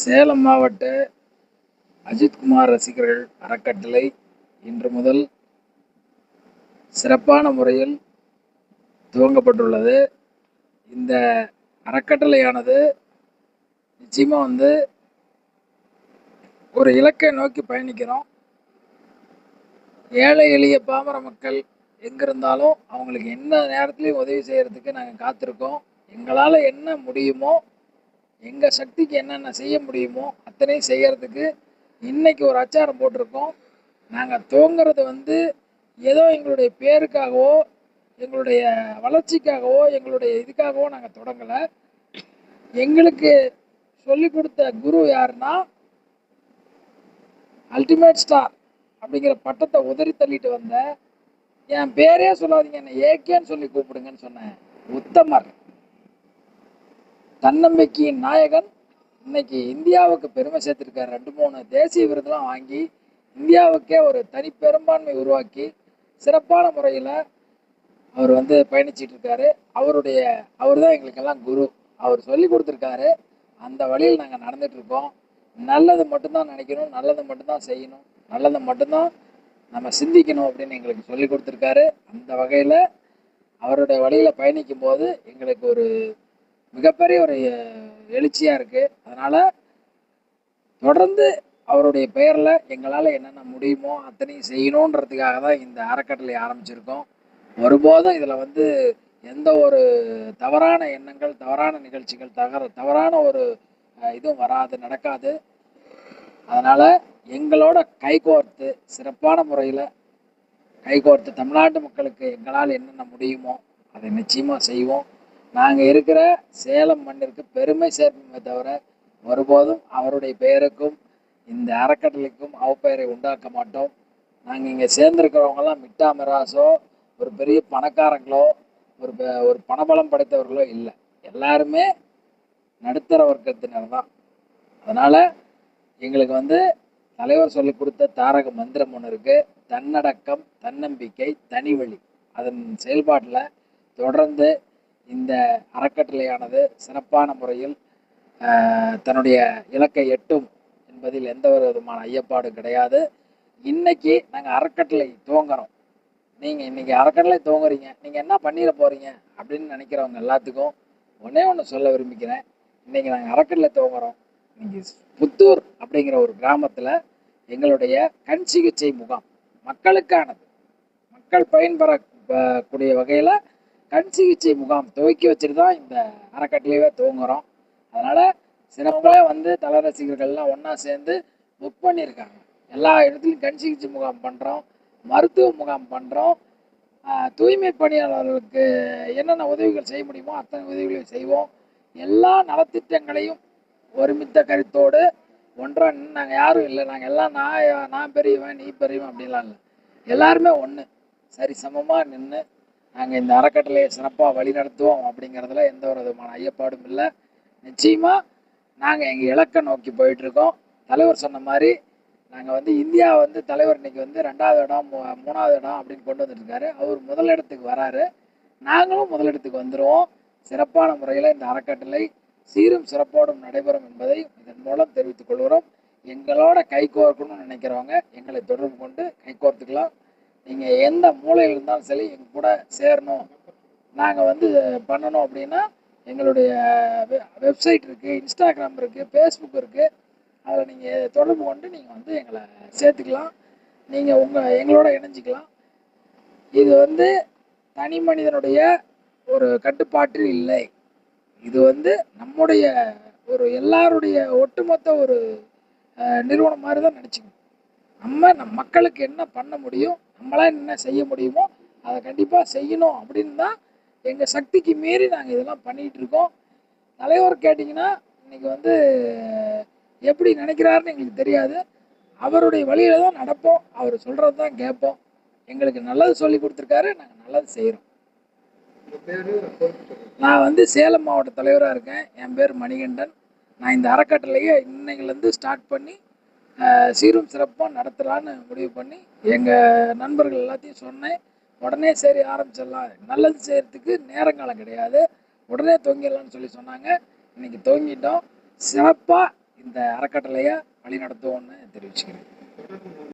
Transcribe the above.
சேலம் மாவட்ட அஜித்குமார் ரசிகர்கள் அறக்கட்டளை இன்று முதல் சிறப்பான முறையில் துவங்கப்பட்டுள்ளது. இந்த அறக்கட்டளையானது நிச்சயமாக ஒரு இலக்கை நோக்கி பயணிக்கிறோம். ஏழை எளிய பாமர மக்கள் எங்கிருந்தாலும் அவங்களுக்கு என்ன நேரத்துலையும் உதவி செய்கிறதுக்கு நாங்கள் காத்திருக்கோம். எங்களால் என்ன முடியுமோ, எங்கள் சக்திக்கு என்னென்ன செய்ய முடியுமோ அத்தனையும் செய்கிறதுக்கு இன்றைக்கி ஒரு அச்சாரம் போட்டிருக்கோம். நாங்கள் துவங்கிறது ஏதோ எங்களுடைய பேருக்காகவோ, எங்களுடைய வளர்ச்சிக்காகவோ, எங்களுடைய இதுக்காகவோ நாங்கள் தொடங்கலை. எங்களுக்கு சொல்லி கொடுத்த குரு யாருன்னா, அல்டிமேட் ஸ்டார் அப்படிங்கிற பட்டத்தை உதறி தள்ளிட்டு வந்த, என் பேரே சொல்லாதீங்க, என்னை ஏகேன்னு சொல்லி கூப்பிடுங்கன்னு சொன்னேன் உத்தமர், தன்னம்பிக்கையின் நாயகன். இன்னைக்கு இந்தியாவுக்கு பெருமை சேர்த்திருக்காரு. 2-3 தேசிய விருதுலாம் வாங்கி இந்தியாவுக்கே ஒரு தனி பெரும்பான்மை உருவாக்கி சிறப்பான முறையில் அவர் பயணிச்சிட்டு இருக்காரு. அவர் தான் எங்களுக்கெல்லாம் குரு. அவர் சொல்லி கொடுத்துருக்காரு. அந்த வழியில் நாங்கள் நடந்துட்டு இருக்கோம். நல்லது மட்டும்தான் நினைக்கணும், நல்லது மட்டும்தான் செய்யணும், நல்லதை மட்டும்தான் நம்ம சிந்திக்கணும் அப்படின்னு எங்களுக்கு சொல்லி கொடுத்துருக்காரு. அந்த வகையில் அவருடைய வழியில் பயணிக்கும் போது எங்களுக்கு ஒரு மிகப்பெரிய ஒரு எழுச்சியாக இருக்குது. அதனால் தொடர்ந்து அவருடைய பெயரில் எங்களால் என்னென்ன முடியுமோ அத்தனையும் செய்யணுன்றதுக்காக தான் இந்த அறக்கட்டளை ஆரம்பிச்சிருக்கோம். ஒருபோதும் இதில் எந்த ஒரு தவறான எண்ணங்கள், தவறான நிகழ்ச்சிகள், தவறான ஒரு இதுவும் வராது, நடக்காது. அதனால் எங்களோட கைகோர்த்து சிறப்பான முறையில் கைகோர்த்து தமிழ்நாட்டு மக்களுக்கு எங்களால் என்னென்ன முடியுமோ அதை நிச்சயமாக செய்வோம். நாங்கள் இருக்கிற சேலம் மண்ணிற்கு பெருமை சேர்ப்போமே தவிர ஒருபோதும் அவருடைய பெயருக்கும் இந்த அறக்கட்டளைக்கும் அவப்பெயரை உண்டாக்க மாட்டோம். நாங்கள் இங்கே சேர்ந்துருக்கிறவங்களாம் மிட்டா மிராசோ, ஒரு பெரிய பணக்காரங்களோ, ஒரு பணபலம் படைத்தவர்களோ இல்லை. எல்லாருமே நடுத்தர வர்க்கத்தினர் தான். அதனால் எங்களுக்கு தலைவர் சொல்லி கொடுத்த தாரக மந்திரம் ஒன்று இருக்குது. தன்னடக்கம், தன்னம்பிக்கை, தனிவழி. அதன் செயல்பாட்டில் தொடர்ந்து இந்த அறக்கட்டளையானது சிறப்பான முறையில் தன்னுடைய இலக்கை எட்டும் என்பதில் எந்த ஒரு விதமான ஐயப்பாடு கிடையாது. இன்னைக்கு நாங்கள் அறக்கட்டளை துவங்குறோம். நீங்கள் இன்னைக்கு அறக்கட்டளை துவங்குறீங்க, நீங்கள் என்ன பண்ணிட போகிறீங்க அப்படின்னு நினைக்கிறவங்க எல்லாத்துக்கும் ஒன்று சொல்ல விரும்பிக்கிறேன். இன்றைக்கி நாங்கள் அறக்கட்டளை துவங்குறோம். இன்னைக்கு புத்தூர் அப்படிங்கிற ஒரு கிராமத்தில் எங்களுடைய கண் சிகிச்சை முகாம், மக்களுக்கானது, மக்கள் பயன்பெறக்கூடிய வகையில் கண் சிகிச்சை முகாம் துவக்கி வச்சுட்டு தான் இந்த அறக்கட்டளையே துவங்குறோம். அதனால் சிறப்பாக தல ரசிகர்கள்லாம் ஒன்றா சேர்ந்து புக் பண்ணியிருக்காங்க. எல்லா இடத்துலையும் கண் சிகிச்சை முகாம் பண்ணுறோம், மருத்துவ முகாம் பண்ணுறோம். தூய்மை பணியாளர்களுக்கு என்னென்ன உதவிகள் செய்ய முடியுமோ அத்தனை உதவிகளையும் செய்வோம். எல்லா நலத்திட்டங்களையும் ஒருமித்த கருத்தோடு ஒன்றா நாங்கள் யாரும் இல்லை, நாங்கள் எல்லாம் நான் பெரியவன் நீ பெரியவன் அப்படின்லாம் இல்லை. எல்லாருமே ஒன்று சரி சமமாக நின்று நாங்கள் இந்த அறக்கட்டளையை சிறப்பாக வழி நடத்துவோம் அப்படிங்கிறதுல எந்த ஒரு விதமான ஐயப்பாடும் இல்லை. நிச்சயமாக நாங்கள் எங்கள் இலக்கை நோக்கி போயிட்டுருக்கோம். தலைவர் சொன்ன மாதிரி நாங்கள் இந்தியா தலைவர் இன்னைக்கு 2வது இடம் 3வது இடம் அப்படின்னு கொண்டு வந்துட்டுருக்காரு. அவர் முதலிடத்துக்கு வராரு, நாங்களும் முதலிடத்துக்கு வந்துடுவோம். சிறப்பான முறையில் இந்த அறக்கட்டளை சீரும் சிறப்போடும் நடைபெறும் என்பதை இதன் மூலம் தெரிவித்துக் கொள்கிறோம். எங்களோட கைகோர்க்கணும்னு நினைக்கிறவங்க எங்களை தொடர்பு கொண்டு கைகோர்த்துக்கலாம். நீங்கள் எந்த மூலையில் இருந்தாலும் சரி எங்கள் கூட சேரணும், நாங்கள் பண்ணணும் அப்படின்னா எங்களுடைய வெப்சைட் இருக்குது, இன்ஸ்டாகிராம் இருக்குது, ஃபேஸ்புக் இருக்குது. அதில் நீங்கள் தொடர்பு கொண்டு நீங்கள் எங்களை சேர்த்துக்கலாம். நீங்கள் எங்களோட இணைஞ்சிக்கலாம். இது தனி மனிதனுடைய ஒரு கட்டுப்பாட்டில் இல்லை. இது நம்முடைய ஒரு எல்லாருடைய ஒட்டுமொத்த ஒரு நிறுவனம் மாதிரி தான் நினச்சிக்கணும். நம் மக்களுக்கு என்ன பண்ண முடியும், நம்மளால் என்ன செய்ய முடியுமோ அதை கண்டிப்பாக செய்யணும் அப்படின்னு தான் எங்கள் சக்திக்கு மீறி நாங்கள் இதெல்லாம் பண்ணிகிட்டு இருக்கோம். தலைவர் கேட்டிங்கன்னா இன்றைக்கி எப்படி நினைக்கிறாருன்னு எங்களுக்கு தெரியாது. அவருடைய வழியில் தான் நடப்போம், அவர் சொல்கிறது தான் கேட்போம். எங்களுக்கு நல்லது சொல்லி கொடுத்துருக்காரு, நாங்கள் நல்லது செய்கிறோம். நான் சேலம் மாவட்ட தலைவராக இருக்கேன். என் பேர் மணிகண்டன். நான் இந்த அறக்கட்டளையை இன்னைக்குலேருந்து ஸ்டார்ட் பண்ணி சீரும் சிறப்பாக நடத்தலான்னு முடிவு பண்ணி எங்கள் நண்பர்கள் எல்லாத்தையும் சொன்னேன். உடனே சரி ஆரம்பிச்சிடலாம், நல்லது செய்கிறதுக்கு நேரங்காலம் கிடையாது, உடனே துவங்கிடலான்னு சொல்லி சொன்னாங்க. இன்றைக்கி துவங்கிட்டோம். சிறப்பாக இந்த அறக்கட்டளையை வழிநடத்துவோம்னு தெரிவிச்சுக்கிறேன்.